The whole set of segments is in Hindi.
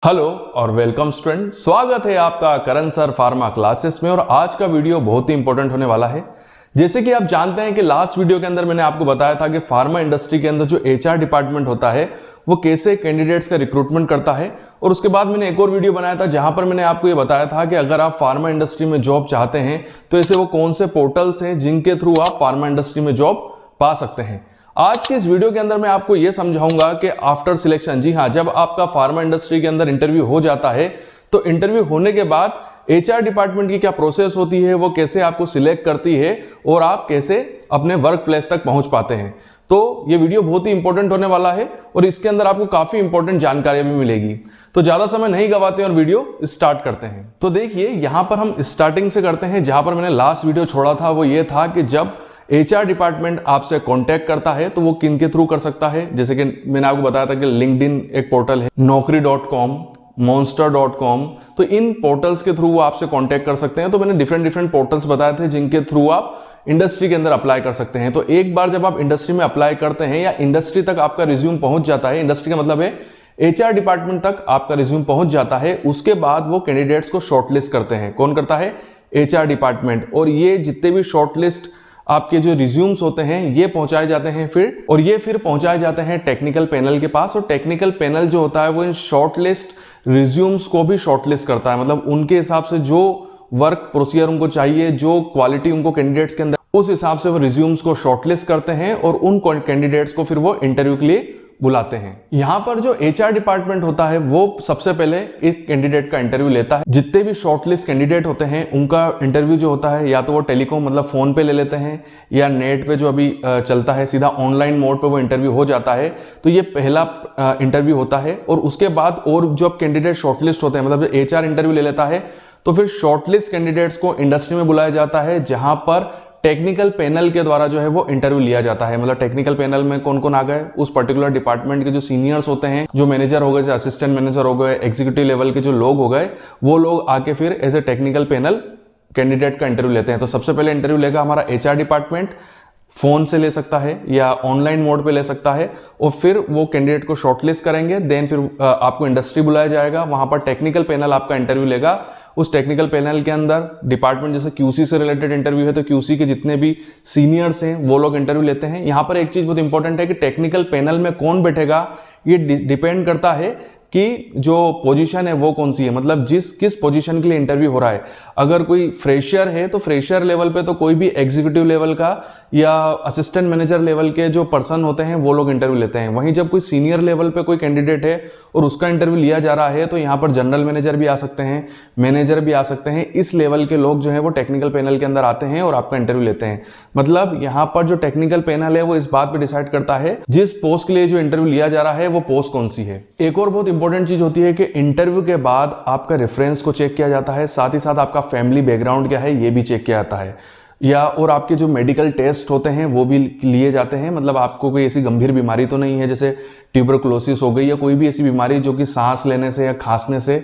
हेलो और वेलकम स्टूडेंट, स्वागत है आपका करण सर फार्मा क्लासेस में। और आज का वीडियो बहुत ही इंपॉर्टेंट होने वाला है। जैसे कि आप जानते हैं कि लास्ट वीडियो के अंदर मैंने आपको बताया था कि फार्मा इंडस्ट्री के अंदर जो एचआर डिपार्टमेंट होता है वो कैसे कैंडिडेट्स का रिक्रूटमेंट करता है। और उसके बाद मैंने एक और वीडियो बनाया था जहां पर मैंने आपको ये बताया था कि अगर आप फार्मा इंडस्ट्री में जॉब चाहते हैं तो ऐसे वो कौन से पोर्टल्स हैं जिनके थ्रू आप फार्मा इंडस्ट्री में जॉब पा सकते हैं। आज के इस वीडियो के अंदर मैं आपको यह समझाऊंगा कि आफ्टर सिलेक्शन, जी हां, जब आपका फार्मा इंडस्ट्री के अंदर इंटरव्यू हो जाता है तो इंटरव्यू होने के बाद एचआर डिपार्टमेंट की क्या प्रोसेस होती है, वो कैसे आपको सिलेक्ट करती है और आप कैसे अपने वर्क प्लेस तक पहुंच पाते हैं। तो ये वीडियो बहुत ही इंपॉर्टेंट होने वाला है और इसके अंदर आपको काफी इंपॉर्टेंट जानकारी भी मिलेगी। तो ज्यादा समय नहीं गवाते और वीडियो स्टार्ट करते हैं। तो देखिए, यहां पर हम स्टार्टिंग से करते हैं। जहां पर मैंने लास्ट वीडियो छोड़ा था वो ये था कि जब एचआर डिपार्टमेंट आपसे कांटेक्ट करता है तो वो किन के थ्रू कर सकता है। जैसे कि मैंने आपको बताया था कि लिंक्डइन एक पोर्टल है, naukri.com, monster.com, तो इन पोर्टल्स के थ्रू वो आपसे कांटेक्ट कर सकते हैं। तो मैंने डिफरेंट पोर्टल्स बताए थे जिनके थ्रू आप इंडस्ट्री के अंदर अप्लाई कर सकते हैं। तो एक बार जब आप इंडस्ट्री में अप्लाई करते हैं या इंडस्ट्री तक आपका रिज्यूम पहुंच जाता है, इंडस्ट्री का मतलब है एचआर डिपार्टमेंट तक आपका रिज्यूम पहुंच जाता है, उसके बाद वो कैंडिडेट्स को शॉर्टलिस्ट करते हैं। कौन करता है? HR department. और ये जितने भी शॉर्टलिस्ट आपके जो रिज्यूम्स होते हैं ये पहुंचाए जाते हैं फिर पहुंचाए जाते हैं टेक्निकल पैनल के पास। और टेक्निकल पैनल जो होता है वो इन शॉर्टलिस्ट रिज्यूम्स को भी शॉर्टलिस्ट करता है। मतलब उनके हिसाब से जो वर्क प्रोसीजर उनको चाहिए, जो क्वालिटी उनको कैंडिडेट्स के अंदर, उस हिसाब से वो रिज्यूम्स को शॉर्टलिस्ट करते हैं और उन कैंडिडेट्स को फिर वो इंटरव्यू के लिए बुलाते हैं। यहां पर जो एचआर डिपार्टमेंट होता है वो सबसे पहले एक कैंडिडेट का इंटरव्यू लेता है। जितने भी शॉर्टलिस्ट कैंडिडेट होते हैं उनका इंटरव्यू जो होता है या तो वो टेलीकॉम मतलब फोन पे ले लेते हैं या नेट पे जो अभी चलता है सीधा ऑनलाइन मोड पे वो इंटरव्यू हो जाता है। तो ये पहला इंटरव्यू होता है। और उसके बाद और जो कैंडिडेट शॉर्टलिस्ट होते हैं, मतलब एचआर इंटरव्यू ले लेता है, तो फिर शॉर्टलिस्ट कैंडिडेट्स को इंडस्ट्री में बुलाया जाता है जहां पर टेक्निकल पैनल के द्वारा जो है वो इंटरव्यू लिया जाता है। मतलब टेक्निकल पैनल में कौन कौन आ गए, उस पर्टिकुलर डिपार्टमेंट के जो सीनियर्स होते हैं, जो मैनेजर हो गए, असिस्टेंट मैनेजर हो गए, एग्जीक्यूटिव लेवल के जो लोग हो गए, वो लोग आके फिर as a technical panel candidate का इंटरव्यू लेते हैं। तो सबसे पहले इंटरव्यू लेगा हमारा एचआर डिपार्टमेंट, फोन से ले सकता है या ऑनलाइन मोड पे ले सकता है। और फिर वो कैंडिडेट को शॉर्टलिस्ट करेंगे। देन फिर आपको इंडस्ट्री बुलाया जाएगा, वहां पर टेक्निकल पैनल आपका इंटरव्यू लेगा। उस टेक्निकल पैनल के अंदर डिपार्टमेंट, जैसे क्यूसी से रिलेटेड इंटरव्यू है तो क्यूसी के जितने भी सीनियर्स हैं वो लोग इंटरव्यू लेते हैं। यहां पर एक चीज बहुत इंपॉर्टेंट है कि टेक्निकल पैनल में कौन बैठेगा ये डिपेंड करता है कि जो पोजीशन है वो कौन सी है, मतलब किस पोजीशन के लिए इंटरव्यू हो रहा है। अगर कोई फ्रेशर है तो फ्रेशर लेवल पे तो कोई भी एग्जीक्यूटिव लेवल का या असिस्टेंट मैनेजर लेवल के जो पर्सन होते हैं वो लोग इंटरव्यू लेते हैं। वहीं जब कोई सीनियर लेवल पे कोई कैंडिडेट है और उसका इंटरव्यू लिया जा रहा है तो यहाँ पर जनरल मैनेजर भी आ सकते हैं, मैनेजर भी आ सकते हैं। इस लेवल के लोग जो है वो टेक्निकल पैनल के अंदर आते हैं और आपका इंटरव्यू लेते हैं। मतलब यहाँ पर जो टेक्निकल पैनल है वो इस बात पर डिसाइड करता है जिस पोस्ट के लिए जो इंटरव्यू लिया जा रहा है वो पोस्ट कौन सी है। एक और बहुत इंपॉर्टेंट चीज होती है कि इंटरव्यू के बाद आपका रेफरेंस को चेक किया जाता है, साथ ही साथ आपका फैमिली बैकग्राउंड क्या है ये भी चेक किया जाता है। या और आपके जो मेडिकल टेस्ट होते हैं वो भी लिए जाते हैं। मतलब आपको कोई ऐसी गंभीर बीमारी तो नहीं है जैसे ट्यूबरकुलोसिस हो गई या कोई भी ऐसी बीमारी जो कि सांस लेने से या खांसने से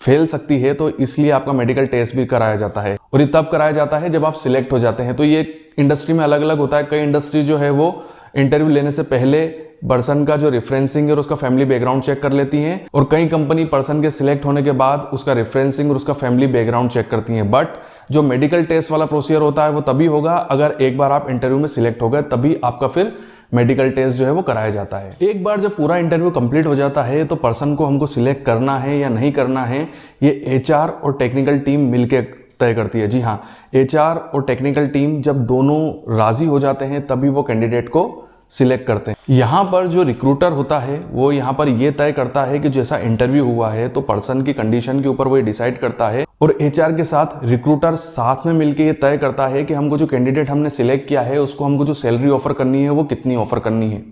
फैल सकती है, तो इसलिए आपका मेडिकल टेस्ट भी कराया जाता है। और ये तब कराया जाता है जब आप सिलेक्ट हो जाते हैं। तो ये इंडस्ट्री में अलग अलग होता है। कई इंडस्ट्री जो है वो इंटरव्यू लेने से पहले पर्सन का जो रेफरेंसिंग है और उसका फैमिली बैकग्राउंड चेक कर लेती हैं। और कई कंपनी पर्सन के सिलेक्ट होने के बाद उसका रेफरेंसिंग और उसका फैमिली बैकग्राउंड चेक करती हैं। बट जो मेडिकल टेस्ट वाला प्रोसीजर होता है वो तभी होगा अगर एक बार आप इंटरव्यू में सिलेक्ट हो गए, तभी आपका फिर मेडिकल टेस्ट जो है वो कराया जाता है। एक बार जब पूरा इंटरव्यू कंप्लीट हो जाता है तो पर्सन को हमको सिलेक्ट करना है या नहीं करना है ये एचआर और टेक्निकल टीम मिलकर तय करती है। जी हाँ, एचआर और टेक्निकल टीम जब दोनों राजी हो जाते हैं तभी वो कैंडिडेट को सिलेक्ट करते हैं। यहाँ पर जो रिक्रूटर होता है वो यहाँ पर ये तय करता है कि जैसा इंटरव्यू हुआ है तो पर्सन की कंडीशन के ऊपर वो ये डिसाइड करता है। और एचआर के साथ रिक्रूटर साथ में मिलकर ये तय करता है कि हमको जो कैंडिडेट हमने सिलेक्ट किया है उसको हमको जो सैलरी ऑफर करनी है वो कितनी ऑफर करनी है।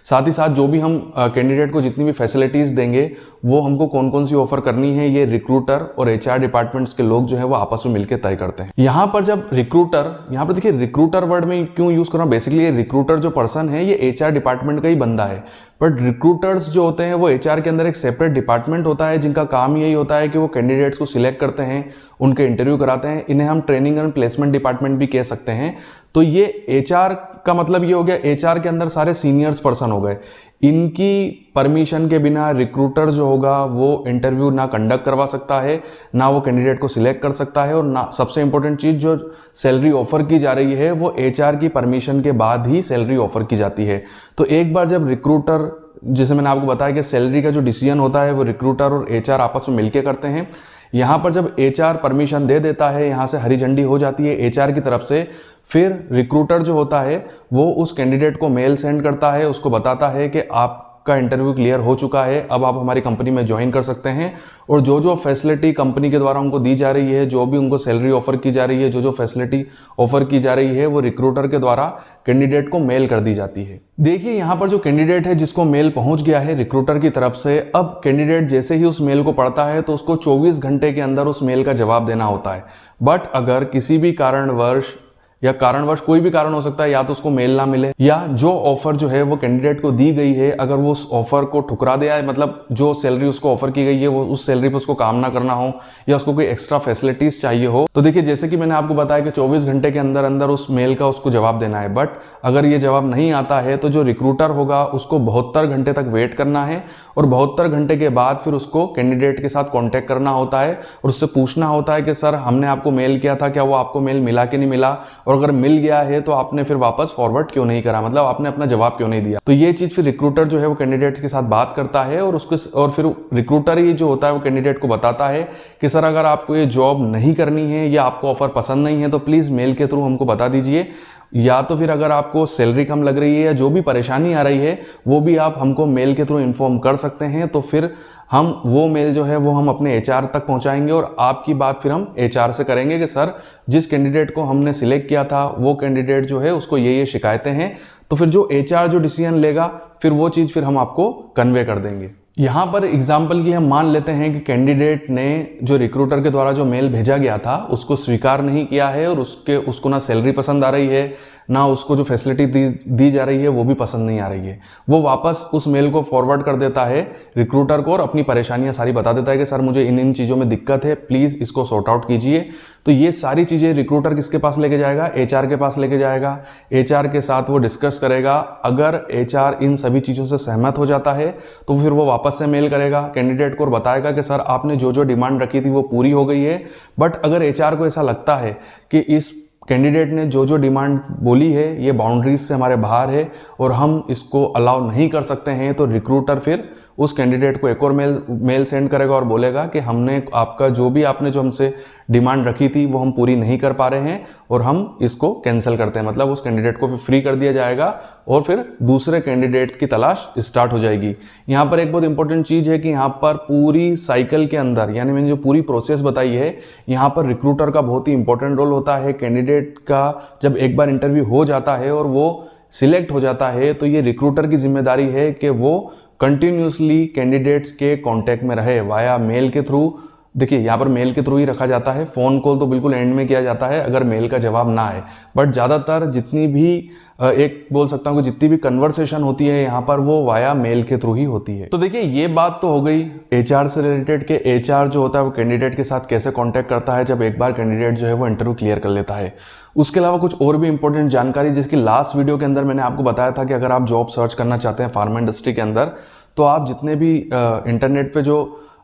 साथ ही साथ जो भी हम कैंडिडेट को जितनी भी फैसिलिटीज देंगे वो हमको कौन कौन सी ऑफर करनी है, ये रिक्रूटर और एचआर डिपार्टमेंट्स के लोग जो है वो आपस में मिलकर तय करते हैं। यहाँ पर जब रिक्रूटर, यहाँ पर देखिए रिक्रूटर वर्ड में क्यों यूज कर रहा हूं, बेसिकली ये रिक्रूटर जो पर्सन है ये एचआर डिपार्टमेंट का ही बंदा है। बट रिक्रूटर्स जो होते हैं वो एचआर के अंदर एक सेपरेट डिपार्टमेंट होता है जिनका काम यही होता है कि वो कैंडिडेट्स को सिलेक्ट करते हैं, उनके इंटरव्यू कराते हैं। इन्हें हम ट्रेनिंग एंड प्लेसमेंट डिपार्टमेंट भी कह सकते हैं। तो ये एचआर का मतलब ये हो गया एचआर के अंदर सारे सीनियर्स पर्सन हो गए। इनकी परमिशन के बिना रिक्रूटर जो होगा वो इंटरव्यू ना कंडक्ट करवा सकता है, ना वो कैंडिडेट को सिलेक्ट कर सकता है, और ना सबसे इंपॉर्टेंट चीज़ जो सैलरी ऑफर की जा रही है वो एचआर की परमिशन के बाद ही सैलरी ऑफर की जाती है। तो एक बार जब रिक्रूटर, जैसे मैंने आपको बताया कि सैलरी का जो डिसीजन होता है वो रिक्रूटर और एचआर आपस में मिलकर करते हैं, यहाँ पर जब एचआर परमिशन दे देता है, यहाँ से हरी झंडी हो जाती है एचआर की तरफ से, फिर रिक्रूटर जो होता है वो उस कैंडिडेट को मेल सेंड करता है, उसको बताता है कि आपका इंटरव्यू क्लियर हो चुका है, अब आप हमारी कंपनी में ज्वाइन कर सकते हैं। और जो जो फैसिलिटी कंपनी के द्वारा उनको दी जा रही है, जो भी उनको सैलरी ऑफर की जा रही है, जो जो फैसिलिटी ऑफर की जा रही है, वो रिक्रूटर के द्वारा कैंडिडेट को मेल कर दी जाती है। देखिए यहाँ पर जो कैंडिडेट है जिसको मेल पहुंच गया है रिक्रूटर की तरफ से, अब कैंडिडेट जैसे ही उस मेल को पढ़ता है तो उसको 24 घंटे के अंदर उस मेल का जवाब देना होता है। बट अगर किसी भी कारणवश कोई भी कारण हो सकता है, या तो उसको मेल ना मिले, या जो ऑफर जो है वो कैंडिडेट को दी गई है अगर वो उस ऑफर को ठुकरा दिया है, मतलब जो सैलरी उसको ऑफर की गई है वो उस सैलरी पर उसको काम ना करना हो, या उसको कोई एक्स्ट्रा फैसिलिटीज चाहिए हो, तो देखिए जैसे कि मैंने आपको बताया कि 24 घंटे के अंदर अंदर उस मेल का उसको जवाब देना है। बट अगर ये जवाब नहीं आता है तो जो रिक्रूटर होगा उसको 72 घंटे तक वेट करना है, और 72 घंटे के बाद फिर उसको कैंडिडेट के साथ कॉन्टैक्ट करना होता है और उससे पूछना होता है कि सर हमने आपको मेल किया था, क्या वो आपको मेल मिला कि नहीं मिला, और अगर मिल गया है तो आपने फिर वापस फॉरवर्ड क्यों नहीं करा, मतलब आपने अपना जवाब क्यों नहीं दिया। तो ये चीज फिर रिक्रूटर जो है वो कैंडिडेट्स के साथ बात करता है, और फिर रिक्रूटर ही जो होता है वो कैंडिडेट को बताता है कि सर अगर आपको ये जॉब नहीं करनी है या आपको ऑफर पसंद नहीं है तो प्लीज मेल के थ्रू हमको बता दीजिए, या तो फिर अगर आपको सैलरी कम लग रही है या जो भी परेशानी आ रही है वो भी आप हमको मेल के थ्रू इन्फॉर्म कर सकते हैं। तो फिर हम वो मेल जो है वो हम अपने एचआर तक पहुंचाएंगे, और आपकी बात फिर हम एचआर से करेंगे कि सर जिस कैंडिडेट को हमने सिलेक्ट किया था वो कैंडिडेट जो है उसको ये शिकायतें हैं। तो फिर जो एचआर जो डिसीजन लेगा फिर वो चीज़ फिर हम आपको कन्वे कर देंगे। यहाँ पर एग्जाम्पल के लिए हम मान लेते हैं कि कैंडिडेट ने जो रिक्रूटर के द्वारा जो मेल भेजा गया था उसको स्वीकार नहीं किया है, और उसको ना सैलरी पसंद आ रही है, ना उसको जो फैसिलिटी दी जा रही है वो भी पसंद नहीं आ रही है। वो वापस उस मेल को फॉरवर्ड कर देता है रिक्रूटर को और अपनी परेशानियां सारी बता देता है कि सर मुझे इन चीज़ों में दिक्कत है, प्लीज़ इसको सॉर्ट आउट कीजिए। तो ये सारी चीज़ें रिक्रूटर किसके पास लेके जाएगा, एचआर के पास लेके जाएगा। एचआर के साथ वो डिस्कस करेगा, अगर एचआर इन सभी चीज़ों से सहमत हो जाता है तो फिर वो वापस से मेल करेगा कैंडिडेट को और बताएगा कि सर आपने जो जो डिमांड रखी थी वो पूरी हो गई है। बट अगर एचआर को ऐसा लगता है कि इस कैंडिडेट ने जो जो डिमांड बोली है ये बाउंड्रीज से हमारे बाहर है और हम इसको अलाउ नहीं कर सकते हैं, तो रिक्रूटर फिर उस कैंडिडेट को एक और मेल सेंड करेगा और बोलेगा कि हमने आपका आपने जो हमसे डिमांड रखी थी वो हम पूरी नहीं कर पा रहे हैं और हम इसको कैंसिल करते हैं। मतलब उस कैंडिडेट को फिर फ्री कर दिया जाएगा और फिर दूसरे कैंडिडेट की तलाश स्टार्ट हो जाएगी। यहाँ पर एक बहुत इंपॉर्टेंट चीज़ है कि यहाँ पर पूरी साइकिल के अंदर, यानी मैंने जो पूरी प्रोसेस बताई है, यहाँ पर रिक्रूटर का बहुत ही इंपॉर्टेंट रोल होता है। कैंडिडेट का जब एक बार इंटरव्यू हो जाता है और वो सिलेक्ट हो जाता है तो ये रिक्रूटर की जिम्मेदारी है कि वो कंटिन्यूसली कैंडिडेट्स के कांटेक्ट में रहे वाया मेल के थ्रू। देखिए यहाँ पर मेल के थ्रू ही रखा जाता है, फ़ोन कॉल तो बिल्कुल एंड में किया जाता है अगर मेल का जवाब ना आए। बट ज़्यादातर जितनी भी एक बोल सकता हूँ कि जितनी भी कन्वर्सेशन होती है यहाँ पर वो वाया मेल के थ्रू ही होती है। तो देखिए ये बात तो हो गई एचआर से रिलेटेड के एचआर जो होता है वो कैंडिडेट के साथ कैसे कांटेक्ट करता है जब एक बार कैंडिडेट जो है वो इंटरव्यू क्लियर कर लेता है। उसके अलावा कुछ और भी इंपॉर्टेंट जानकारी जिसकी लास्ट वीडियो के अंदर मैंने आपको बताया था कि अगर आप जॉब सर्च करना चाहते हैं फार्मा इंडस्ट्री के अंदर तो आप जितने भी इंटरनेट पे जो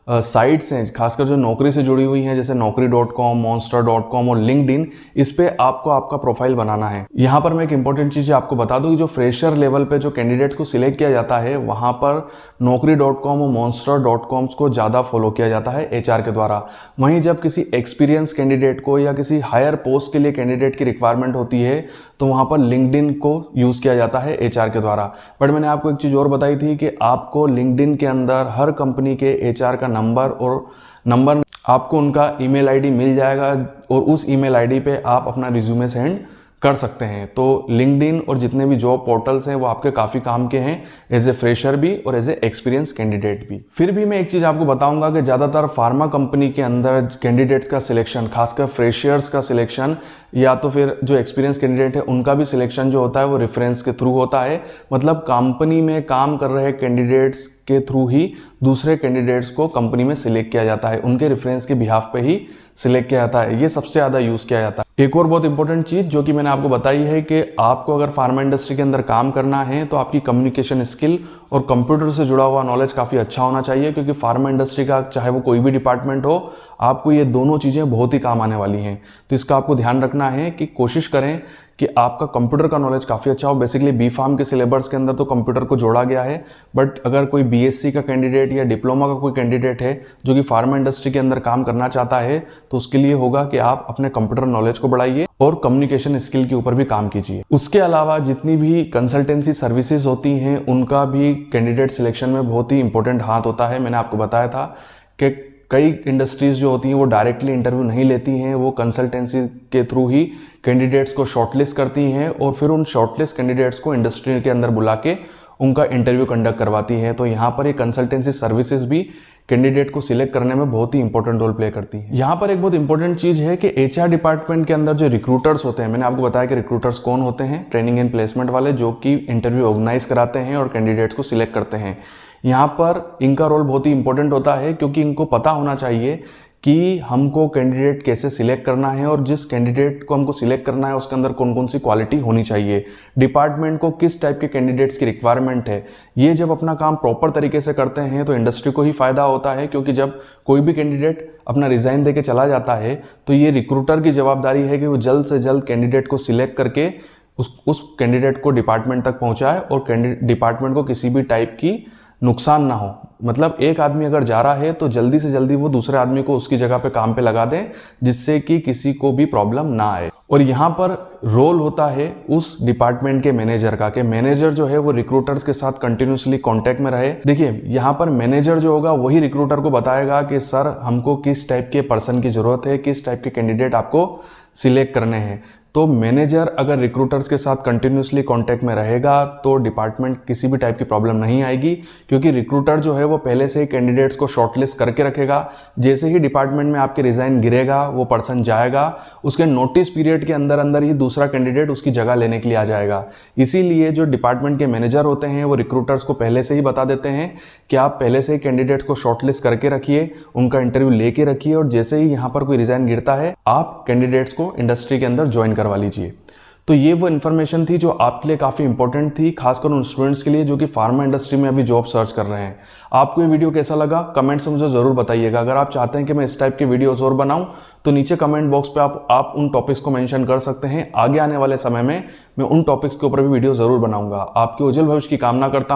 साइट्स हैं खासकर जो नौकरी से जुड़ी हुई हैं जैसे naukri.com, monster.com और लिंक्डइन, इस पे आपको आपका प्रोफाइल बनाना है। यहाँ पर मैं एक इंपॉर्टेंट चीज़ आपको बता दूँ कि जो फ्रेशर लेवल पे जो कैंडिडेट्स को सिलेक्ट किया जाता है वहाँ पर naukri.com और monster.com को ज़्यादा फॉलो किया जाता है एचआर के द्वारा। वहीं जब किसी एक्सपीरियंस कैंडिडेट को या किसी हायर पोस्ट के लिए कैंडिडेट की रिक्वायरमेंट होती है तो वहाँ पर लिंक्डइन को यूज़ किया जाता है एचआर के द्वारा। बट मैंने आपको एक चीज़ और बताई थी कि आपको लिंक्डइन के अंदर हर कंपनी के एचआर का नंबर आपको उनका ईमेल आईडी मिल जाएगा और उस ईमेल आईडी पे आप अपना रिज्यूमे सेंड कर सकते हैं। तो लिंक्डइन और जितने भी जॉब पोर्टल्स हैं वो आपके काफ़ी काम के हैं एज ए फ्रेशर भी और एज ए एक्सपीरियंस कैंडिडेट भी। फिर भी मैं एक चीज़ आपको बताऊंगा कि ज़्यादातर फार्मा कंपनी के अंदर कैंडिडेट्स का सिलेक्शन, खासकर फ्रेशर्स का सिलेक्शन या तो फिर जो एक्सपीरियंस कैंडिडेट है उनका भी सिलेक्शन जो होता है वो रेफरेंस के थ्रू होता है। मतलब कंपनी में काम कर रहे कैंडिडेट्स के थ्रू ही दूसरे कैंडिडेट्स को कंपनी में सिलेक्ट किया जाता है, उनके रेफरेंस के बिहाफ पे ही सिलेक्ट किया जाता है। ये सबसे ज़्यादा यूज़ किया जाता है। एक और बहुत इंपॉर्टेंट चीज़ जो कि मैंने आपको बताई है कि आपको अगर फार्मा इंडस्ट्री के अंदर काम करना है तो आपकी कम्युनिकेशन स्किल और कंप्यूटर से जुड़ा हुआ नॉलेज काफ़ी अच्छा होना चाहिए, क्योंकि फार्मा इंडस्ट्री का चाहे वो कोई भी डिपार्टमेंट हो, आपको ये दोनों चीज़ें बहुत ही काम आने वाली हैं। तो इसका आपको ध्यान रखना है कि कोशिश करें कि आपका कंप्यूटर का नॉलेज काफ़ी अच्छा हो। बेसिकली बी फार्म के सिलेबस के अंदर तो कंप्यूटर को जोड़ा गया है, बट अगर कोई बीएससी का कैंडिडेट या डिप्लोमा का कोई कैंडिडेट है जो कि फार्मा इंडस्ट्री के अंदर काम करना चाहता है, तो उसके लिए होगा कि आप अपने कंप्यूटर नॉलेज को बढ़ाइए और कम्युनिकेशन स्किल के ऊपर भी काम कीजिए। उसके अलावा जितनी भी कंसल्टेंसी सर्विसेज होती हैं उनका भी कैंडिडेट सिलेक्शन में बहुत ही इंपॉर्टेंट हाथ होता है। मैंने आपको बताया था कि कई इंडस्ट्रीज़ जो होती हैं वो डायरेक्टली इंटरव्यू नहीं लेती हैं, वो कंसल्टेंसी के थ्रू ही कैंडिडेट्स को शॉर्टलिस्ट करती हैं और फिर उन शॉर्टलिस्ट कैंडिडेट्स को इंडस्ट्री के अंदर बुला के उनका इंटरव्यू कंडक्ट करवाती हैं। तो यहाँ पर ये कंसल्टेंसी सर्विसेज भी कैंडिडेट को सिलेक्ट करने में बहुत ही इंपॉर्टेंट रोल प्ले करती है। यहाँ पर एक बहुत इंपॉर्टेंट चीज़ है कि एचआर डिपार्टमेंट के अंदर जो रिक्रूटर्स होते हैं, मैंने आपको बताया कि रिक्रूटर्स कौन होते हैं, ट्रेनिंग एंड प्लेसमेंट वाले, जो कि इंटरव्यू ऑर्गेनाइज कराते हैं और कैंडिडेट्स को सिलेक्ट करते हैं। यहाँ पर इनका रोल बहुत ही इंपॉर्टेंट होता है, क्योंकि इनको पता होना चाहिए कि हमको कैंडिडेट कैसे सिलेक्ट करना है और जिस कैंडिडेट को हमको सिलेक्ट करना है उसके अंदर कौन कौन सी क्वालिटी होनी चाहिए, डिपार्टमेंट को किस टाइप के कैंडिडेट्स की रिक्वायरमेंट है। ये जब अपना काम प्रॉपर तरीके से करते हैं तो इंडस्ट्री को ही फायदा होता है, क्योंकि जब कोई भी कैंडिडेट अपना रिजाइन देके चला जाता है तो ये रिक्रूटर की जवाबदारी है कि वो जल्द से जल्द कैंडिडेट को सिलेक्ट करके उस कैंडिडेट को डिपार्टमेंट तक पहुँचाए और डिपार्टमेंट को किसी भी टाइप की नुकसान ना हो। मतलब एक आदमी अगर जा रहा है तो जल्दी से जल्दी वो दूसरे आदमी को उसकी जगह पे काम पे लगा दें, जिससे कि किसी को भी प्रॉब्लम ना आए। और यहाँ पर रोल होता है उस डिपार्टमेंट के मैनेजर का, कि मैनेजर जो है वो रिक्रूटर्स के साथ कंटिन्यूसली कांटेक्ट में रहे। देखिए यहाँ पर मैनेजर जो होगा वही रिक्रूटर को बताएगा कि सर हमको किस टाइप के पर्सन की ज़रूरत है, किस टाइप के कैंडिडेट आपको सिलेक्ट करने हैं। तो मैनेजर अगर रिक्रूटर्स के साथ कंटिन्यूसली कांटेक्ट में रहेगा तो डिपार्टमेंट किसी भी टाइप की प्रॉब्लम नहीं आएगी, क्योंकि रिक्रूटर जो है वो पहले से ही कैंडिडेट्स को शॉर्टलिस्ट करके रखेगा। जैसे ही डिपार्टमेंट में आपके रिजाइन गिरेगा, वो पर्सन जाएगा, उसके नोटिस पीरियड के अंदर अंदर ही दूसरा कैंडिडेट उसकी जगह लेने के लिए आ जाएगा। इसीलिए जो डिपार्टमेंट के मैनेजर होते हैं वो रिक्रूटर्स को पहले से ही बता देते हैं कि आप पहले से ही कैंडिडेट्स को शॉर्टलिस्ट करके रखिए, उनका इंटरव्यू लेके रखिए, और जैसे ही यहाँ पर कोई रिजाइन गिरता है आप कैंडिडेट्स को इंडस्ट्री के अंदर ज्वाइन करवा लीजिए। तो ये वो इन्फॉर्मेशन थी जो आपके लिए काफ़ी इंपॉर्टेंट थी, खासकर उन स्टूडेंट्स के लिए जो कि फार्मा इंडस्ट्री में अभी जॉब सर्च कर रहे हैं। आपको ये वीडियो कैसा लगा कमेंट से मुझे ज़रूर बताइएगा। अगर आप चाहते हैं कि मैं इस टाइप के वीडियोस और बनाऊं तो नीचे कमेंट बॉक्स पे आप उन टॉपिक्स को मेंशन कर सकते हैं। आगे आने वाले समय में मैं उन टॉपिक्स के ऊपर भी वीडियो ज़रूर बनाऊंगा। आपके उज्जवल भविष्य की कामना करता हूं।